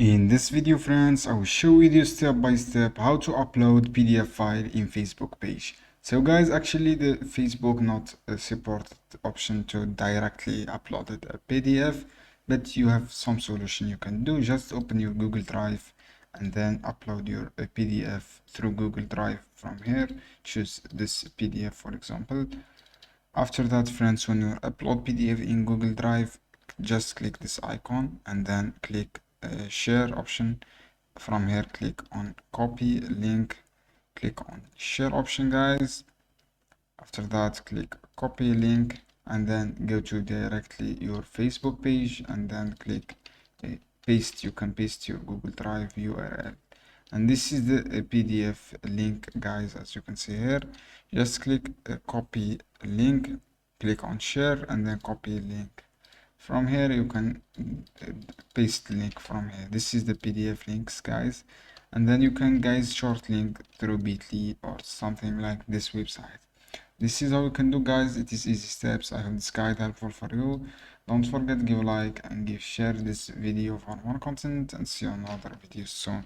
In this video, friends, I will show you step by step how to upload PDF file in Facebook page. So guys, actually the Facebook not support option to directly upload a PDF, but you have some solution you can do. Just open your Google Drive and then upload your PDF through Google Drive from here. Choose this PDF, for example. After that, friends, when you upload PDF in Google Drive, just click this icon and then click share option. From here, click on copy link, click on share option, guys. After that, click copy link and then go to directly your Facebook page and then click paste. You can paste your Google Drive URL. And this is the PDF link, guys. As you can see here, just click copy link, click on share and then copy link. From here you can paste link from here. This is the PDF links, guys, and then you can, guys, short link through Bitly or something like this website. This is how you can do, guys. It is easy steps. I hope this guide helpful for you. Don't forget, give a like and share this video for more content, and see you on other videos soon.